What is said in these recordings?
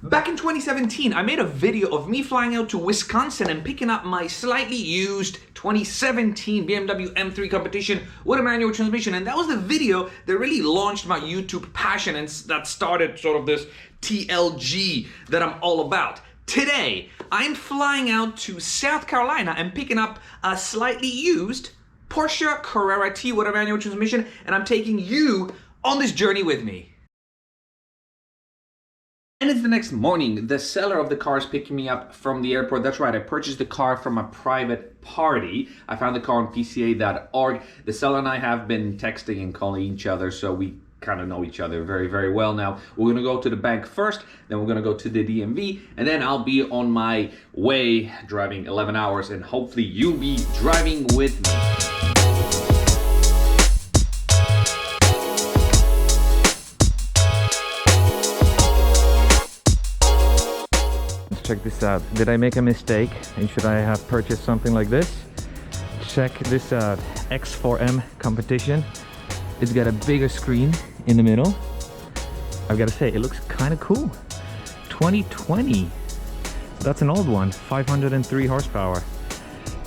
Back in 2017, I made a video of me flying out to Wisconsin and picking up my slightly used 2017 BMW M3 Competition with a manual transmission, and that was the video that really launched my YouTube passion and that started sort of this TLG that I'm all about. Today, I'm flying out to South Carolina and picking up a slightly used Porsche Carrera T with a manual transmission, and I'm taking you on this journey with me. And it's the next morning. The seller of the car is picking me up from the airport. That's right, I purchased the car from a private party. I found the car on PCA.org. The seller and I have been texting and calling each other, so we kind of know each other very, very well now. We're gonna go to the bank first, then we're gonna go to the DMV, and then I'll be on my way driving 11 hours, and hopefully you'll be driving with me. Check this out. Did I make a mistake and should I have purchased something like this? Check this out. X4M competition. It's got a bigger screen in the middle. I've got to say, it looks kind of cool. 2020. That's an old one. 503 horsepower.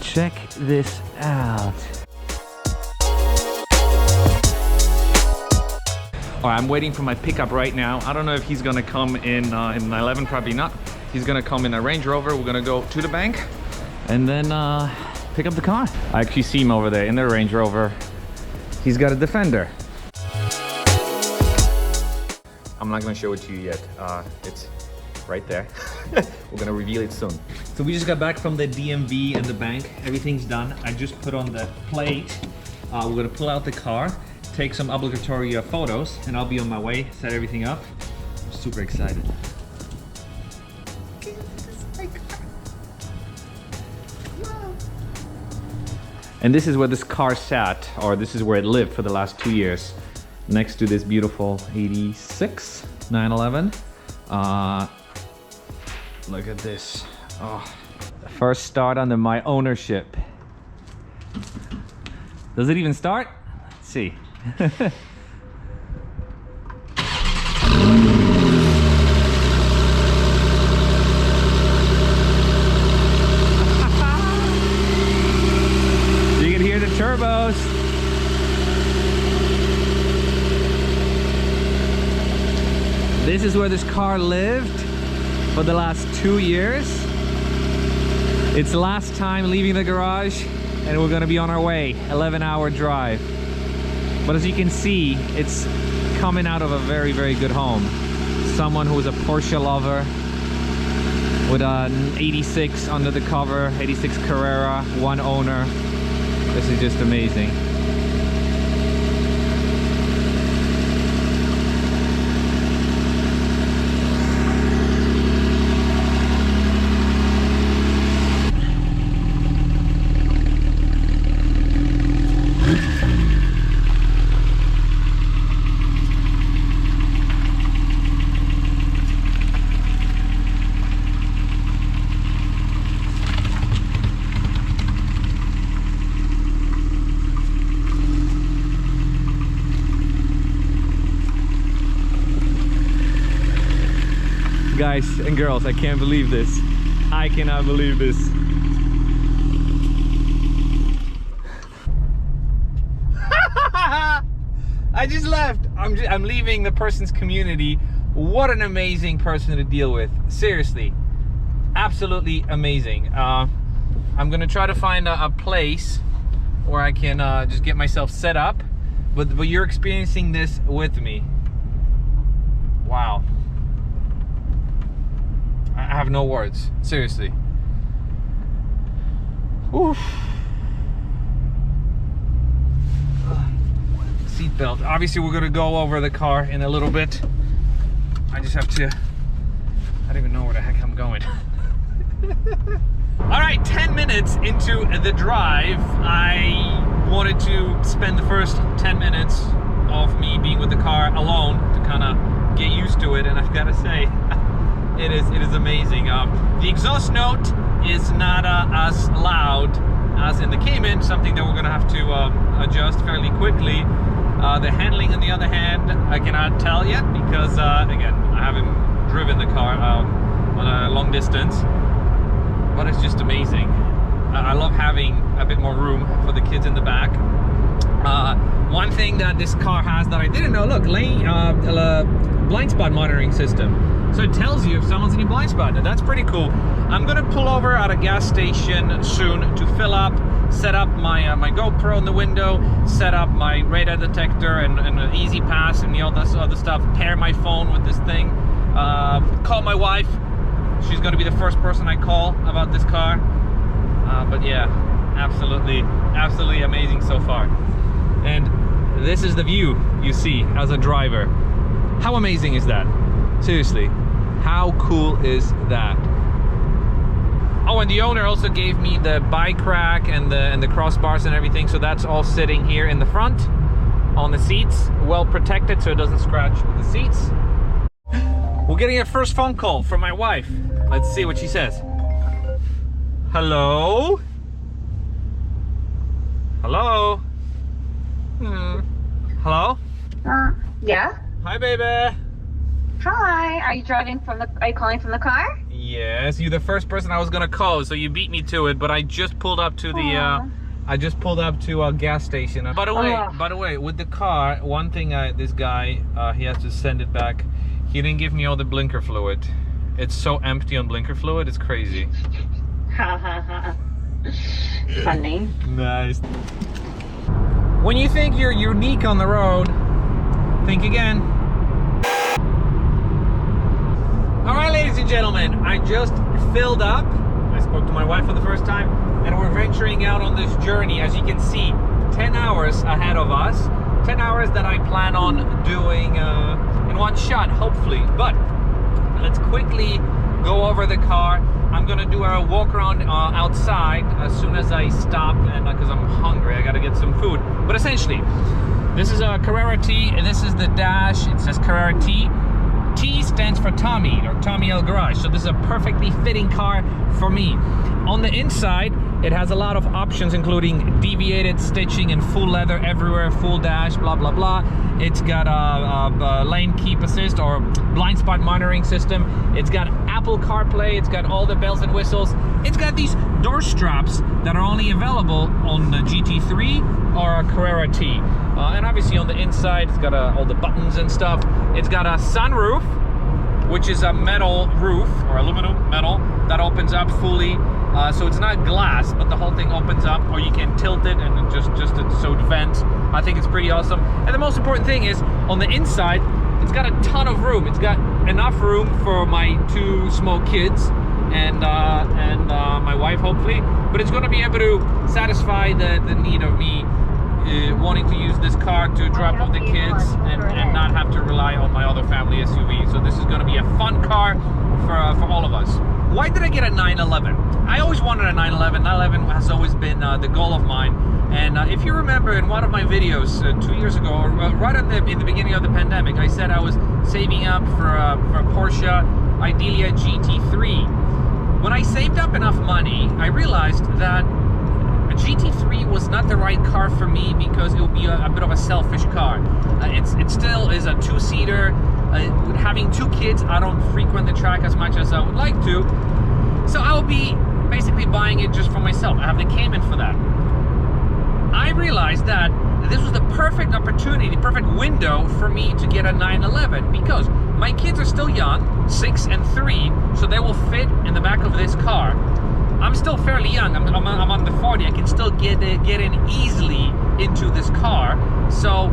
Check this out. All right, I'm waiting for my pickup right now. I don't know if he's gonna come in an 11, probably not. He's gonna come in a Range Rover. We're gonna go to the bank and then pick up the car. I actually see him over there in the Range Rover. He's got a Defender. I'm not gonna show it to you yet. It's right there. We're gonna reveal it soon. So we just got back from the DMV and the bank. Everything's done. I just put on the plate. We're gonna pull out the car, take some obligatory photos, and I'll be on my way, set everything up. I'm super excited. And this is where this car sat, or this is where it lived for the last 2 years, next to this beautiful 86 911. Look at this. Oh, the first start under my ownership. Does it even start? Let's see. Turbos. This is where this car lived for the last 2 years. It's last time leaving the garage and we're gonna be on our way. 11-hour drive. But as you can see, it's coming out of a very, very good home. Someone who's a Porsche lover with an 86 under the cover, 86 Carrera, one owner. This is just amazing. Guys and girls, I can't believe this. I cannot believe this. I just left. I'm leaving the person's community. What an amazing person to deal with. Seriously, absolutely amazing. I'm gonna try to find a place where I can just get myself set up. But you're experiencing this with me. Wow. I have no words, seriously. Oof. Seatbelt. Obviously, we're gonna go over the car in a little bit. I just have to. I don't even know where the heck I'm going. All right, 10 minutes into the drive. I wanted to spend the first 10 minutes of me being with the car alone to kind of get used to it, and I've got to say. It is amazing. The exhaust note is not as loud as in the Cayman, something that we're going to have to adjust fairly quickly. The handling, on the other hand, I cannot tell yet because, again, I haven't driven the car on a long distance, but it's just amazing. I love having a bit more room for the kids in the back. One thing that this car has that I didn't know, look, blind spot monitoring system. So it tells you if someone's in your blind spot, and that's pretty cool. I'm gonna pull over at a gas station soon to fill up, set up my my GoPro in the window, set up my radar detector and an easy pass and all this other stuff, pair my phone with this thing, call my wife. She's gonna be the first person I call about this car. But yeah, absolutely amazing so far. And this is the view you see as a driver. How amazing is that? Seriously, how cool is that? Oh, and the owner also gave me the bike rack and the crossbars and everything, so that's all sitting here in the front on the seats, well protected so it doesn't scratch the seats. We're getting a first phone call from my wife. Let's see what she says. Hello? Hello? Hello? Yeah. Hi, baby. Hi. Are you calling from the car? Yes, you're the first person I was gonna call, so you beat me to it. But I just pulled up to the a gas station. By the way, with the car, one thing this guy he has to send it back. He didn't give me all the blinker fluid. It's so empty on blinker fluid. It's crazy. Ha ha ha. Funny. Nice. When you think you're unique on the road, think again. All right, ladies and gentlemen, I just filled up. I spoke to my wife for the first time, and we're venturing out on this journey. As you can see, 10 hours ahead of us. 10 hours that I plan on doing in one shot, hopefully. But let's quickly go over the car. I'm gonna do a walk around outside as soon as I stop, and because I'm hungry, I gotta get some food. But essentially, this is a Carrera T, and this is the dash. It says Carrera T. T stands for Tommy, or Tommy L Garage. So this is a perfectly fitting car for me. On the inside, it has a lot of options, including deviated stitching and full leather everywhere, full dash, blah, blah, blah. It's got a lane keep assist or blind spot monitoring system. It's got Apple CarPlay. It's got all the bells and whistles. It's got these door straps that are only available on the GT3 or a Carrera T. And obviously on the inside, it's got all the buttons and stuff. It's got a sunroof, which is a metal roof or aluminum metal that opens up fully. So it's not glass, but the whole thing opens up, or you can tilt it and just so it vents. I think it's pretty awesome. And the most important thing is on the inside, it's got a ton of room. It's got enough room for my 2 small kids and my wife, hopefully. But it's going to be able to satisfy the need of me wanting to use this car to drop off the kids and not have to rely on my other family SUV. So this is going to be a fun car for all of us. Why did I get a 911? I always wanted a 911. 911 has always been the goal of mine. And if you remember in one of my videos 2 years ago, or right in the beginning of the pandemic, I said I was saving up for a Porsche, ideally a GT3. When I saved up enough money, I realized that a GT3 was not the right car for me because it would be a bit of a selfish car. It still is a 2-seater. Having 2 kids, I don't frequent the track as much as I would like to. So I'll be basically buying it just for myself. I have the Cayman for that. I realized that this was the perfect opportunity, the perfect window for me to get a 911 because my kids are still young, 6 and 3, so they will fit in the back of this car. I'm still fairly young. I'm on the 40. I can still get in easily into this car. So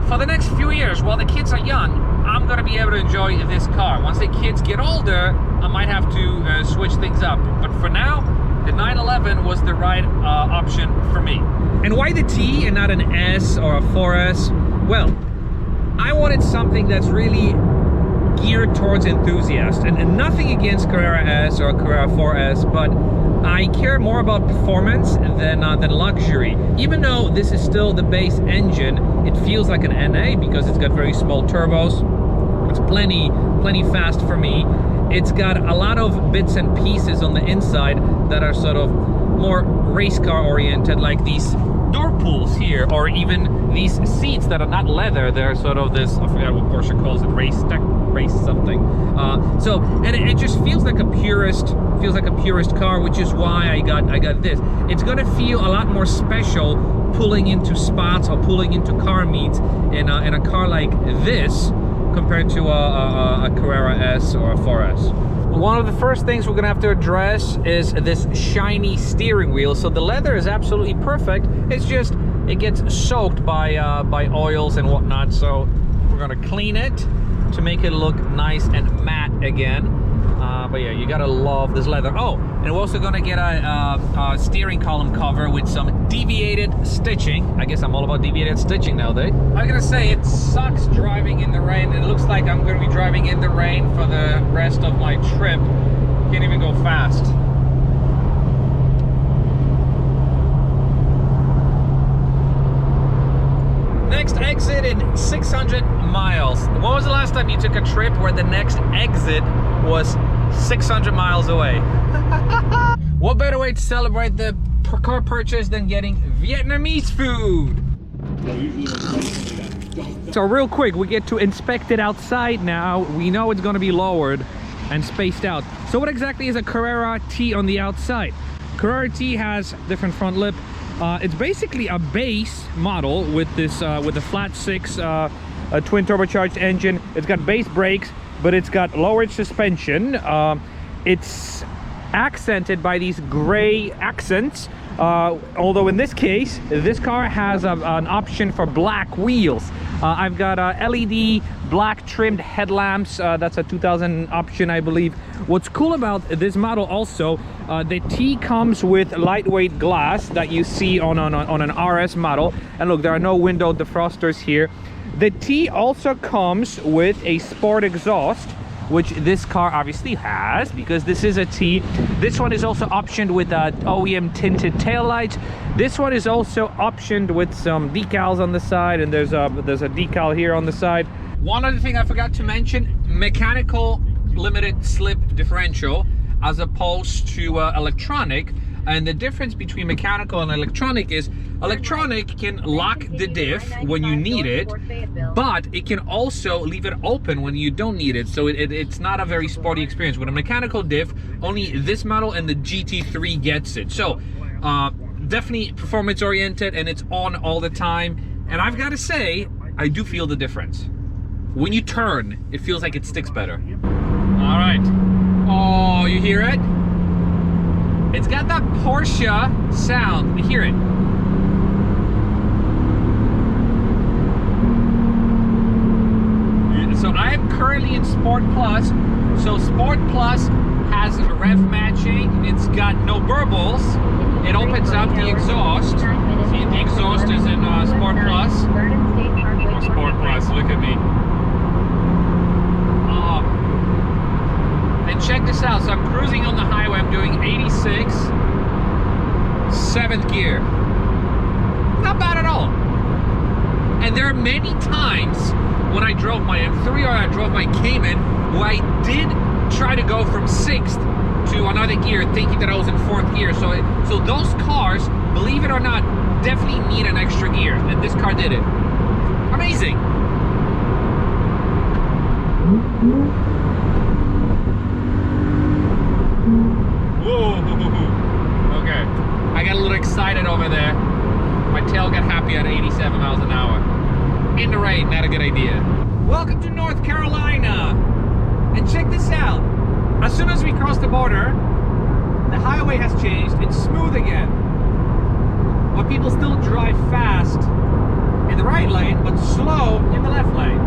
for the next few years, while the kids are young, I'm gonna be able to enjoy this car. Once the kids get older, I might have to switch things up. But for now, the 911 was the right option for me. And why the T and not an S or a 4S? Well, I wanted something that's really geared towards enthusiasts, and nothing against Carrera S or Carrera 4S, but I care more about performance than luxury. Even though this is still the base engine, it feels like an NA because it's got very small turbos. It's plenty fast for me. It's got a lot of bits and pieces on the inside that are sort of more race car oriented, like these door pulls here, or even these seats that are not leather. They're sort of this, I forget what Porsche calls it, race something. So, and it just feels like a purist car, which is why I got this. It's gonna feel a lot more special pulling into spots or pulling into car meets in a car like this compared to a Carrera S or a 4S. One of the first things we're gonna have to address is this shiny steering wheel. So the leather is absolutely perfect. It's just, it gets soaked by oils and whatnot. So we're gonna clean it to make it look nice and matte again. But yeah, you gotta love this leather. Oh, and we're also gonna get a steering column cover with some deviated stitching. I guess I'm all about deviated stitching nowadays. I'm gonna say it sucks driving in the rain, and it looks like I'm gonna be driving in the rain for the rest of my trip. Can't even go fast. Next exit in 600 miles. When was the last time you took a trip where the next exit was 600 miles away? What better way to celebrate the car purchase than getting Vietnamese food? So real quick, we get to inspect it outside now. We know it's going to be lowered and spaced out. So what exactly is a Carrera T on the outside? Carrera T has different front lip. It's basically a base model with this with a flat six a twin turbocharged engine. It's got base brakes, but it's got lowered suspension. It's accented by these gray accents, although in this case this car has an option for black wheels. I've got LED black trimmed headlamps. That's a 2000 option, I believe. What's cool about this model also, the T comes with lightweight glass that you see on an RS model. And look, there are no window defrosters here. The T also comes with a sport exhaust, which this car obviously has because this is a T. This one is also optioned with OEM tinted taillights. This one is also optioned with some decals on the side, and there's a decal here on the side. One other thing I forgot to mention, mechanical limited slip differential as opposed to electronic. And the difference between mechanical and electronic is electronic can lock the diff when you need it, but it can also leave it open when you don't need it. So it's not a very sporty experience. With a mechanical diff, only this model and the GT3 gets it. So definitely performance oriented, and it's on all the time. And I've got to say, I do feel the difference. When you turn, it feels like it sticks better. All right. Oh, you hear it? It's got that Porsche sound. You hear it. So I am currently in Sport Plus. So Sport Plus has rev matching. It's got no burbles. It opens up the exhaust. See, the exhaust is in Sport Plus. Oh, Sport Plus, look at me. And check this out. So I'm cruising on the highway. I'm doing 86, 7th gear. Not bad at all. And there are many times when I drove my M3 or I drove my Cayman where I did try to go from 6th to another gear thinking that I was in 4th gear. So those cars, believe it or not, definitely need an extra gear. And this car did it. Amazing. Whoa. Okay. I got a little excited over there. My tail got happy at 87 miles an hour. In the rain, not a good idea. Welcome to North Carolina. And check this out. As soon as we cross the border, the highway has changed. It's smooth again. But people still drive fast in the right lane, but slow in the left lane.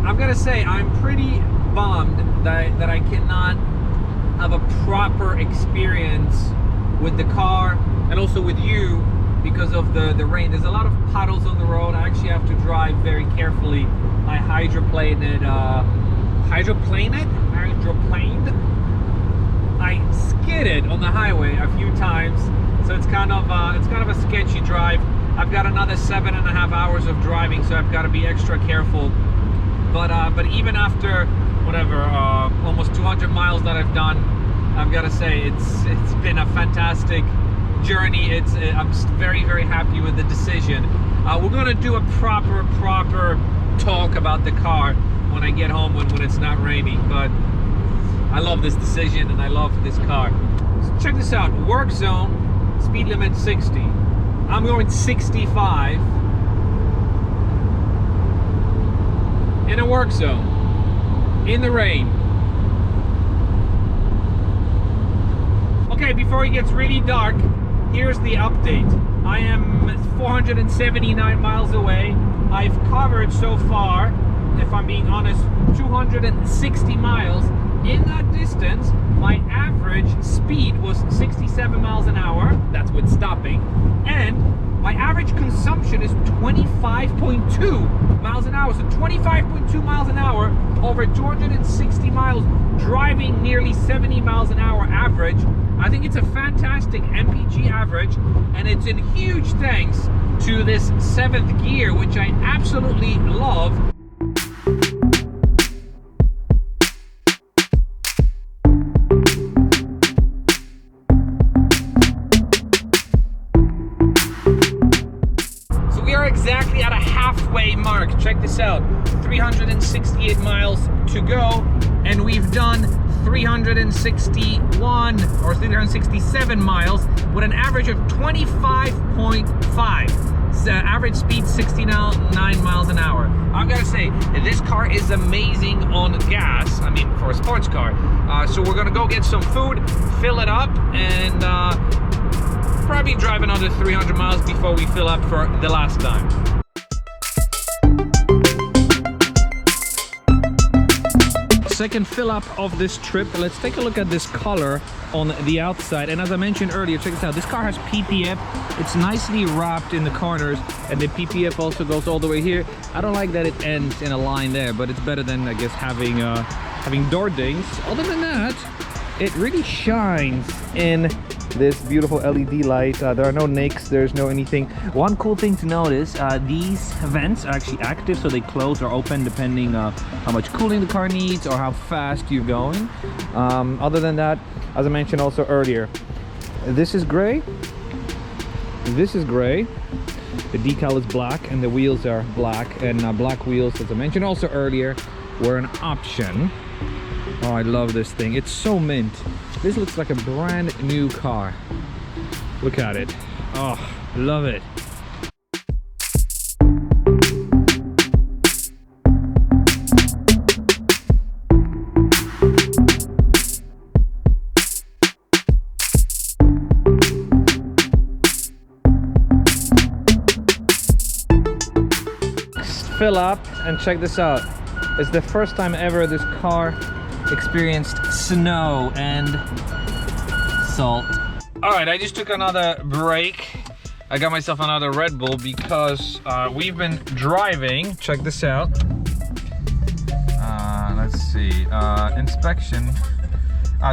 I've got to say, I'm pretty bummed that I cannot have a proper experience with the car and also with you because of the rain. There's a lot of puddles on the road. I actually have to drive very carefully. I hydroplaned. I skidded on the highway a few times, so it's kind of a sketchy drive. I've got another 7.5 hours of driving, so I've got to be extra careful. But even after whatever almost 200 miles that I've done, I've got to say it's been a fantastic journey. I'm very, very happy with the decision. We're going to do a proper talk about the car when I get home when it's not raining, but I love this decision and I love this car. So check this out. Work zone, speed limit 60. I'm going 65 in a work zone in the rain. Okay, before it gets really dark, here's the update. I am 479 miles away. I've covered so far, if I'm being honest, 260 miles. In that distance, my average speed was 67 miles an hour. That's with stopping. And my average consumption is 25.2 miles an hour. So 25.2 miles an hour over 260 miles, driving nearly 70 miles an hour average. I think it's a fantastic MPG average, and it's in huge thanks to this 7th gear, which I absolutely love. So we are exactly at a halfway mark. Check this out. 368 miles to go, and we've done 361 or 367 miles with an average of 25.5. Average speed 69 miles an hour. I've got to say, this car is amazing on gas. I mean, for a sports car. So we're gonna go get some food, fill it up, and probably drive another 300 miles before we fill up for the last time. Second fill up of this trip. Let's take a look at this color on the outside. And as I mentioned earlier, check this out. This car has PPF. It's nicely wrapped in the corners, and the PPF also goes all the way here. I don't like that it ends in a line there, but it's better than, I guess, having door dings. Other than that, it really shines in this beautiful LED light. There are no nicks, there's no anything. One cool thing to notice, these vents are actually active, so they close or open depending how much cooling the car needs or how fast you're going. Other than that, as I mentioned also earlier, this is gray, this is gray, the decal is black, and the wheels are black, and black wheels, as I mentioned also earlier, were an option. Oh, I love this thing. It's so mint. This looks like a brand new car. Look at it. Oh, love it. Fill up and check this out. It's the first time ever this car experienced snow and salt. All right, I just took another break. I got myself another Red Bull because we've been driving. Check this out. Let's see, inspection.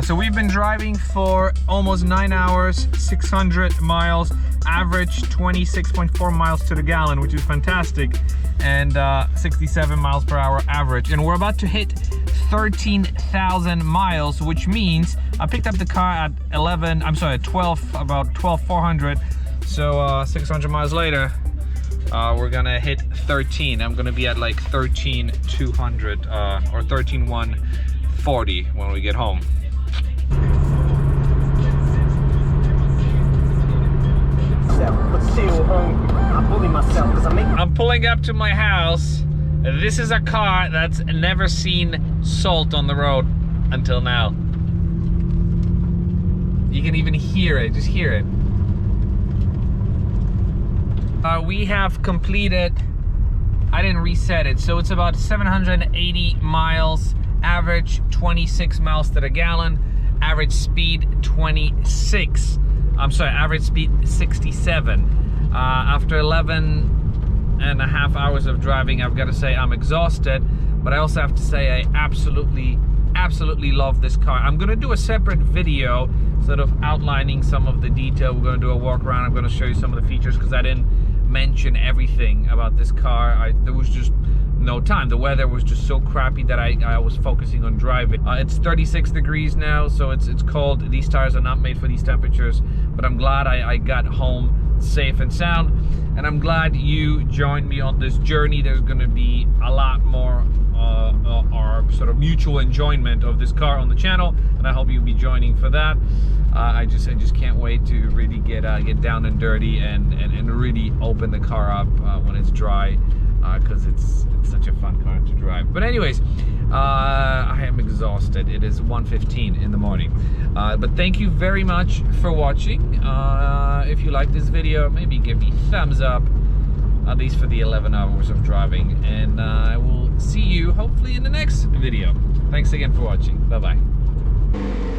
So we've been driving for almost 9 hours, 600 miles, average 26.4 miles to the gallon, which is fantastic, and 67 miles per hour average. And we're about to hit 13,000 miles, which means I picked up the car at 12,400. So 600 miles later, we're gonna hit 13. I'm gonna be at like 13,200 or 13,140 when we get home. I'm pulling up to my house. This is a car that's never seen salt on the road until now. You can even hear it, just hear it. We have completed, I didn't reset it, so it's about 780 miles, average 26 miles to the gallon, average speed 26. I'm sorry, average speed 67. After 11.5 hours of driving, I've got to say I'm exhausted, but I also have to say I absolutely love this car. I'm gonna do a separate video sort of outlining some of the detail. We're gonna do a walk around. I'm gonna show you some of the features because I didn't mention everything about this car. There was just no time. The weather was just so crappy that I was focusing on driving. It's 36 degrees now, so it's cold. These tires are not made for these temperatures, but I'm glad I got home safe and sound, and I'm glad you joined me on this journey. There's gonna be a lot more our sort of mutual enjoyment of this car on the channel, and I hope you'll be joining for that. I just can't wait to really get down and dirty and really open the car up when it's dry, because it's such a fun car to drive. But anyways, I am exhausted. It is 1:15 in the morning. But thank you very much for watching. If you like this video, maybe give me a thumbs up, at least for the 11 hours of driving, and I will see you hopefully in the next video. Thanks again for watching. Bye bye.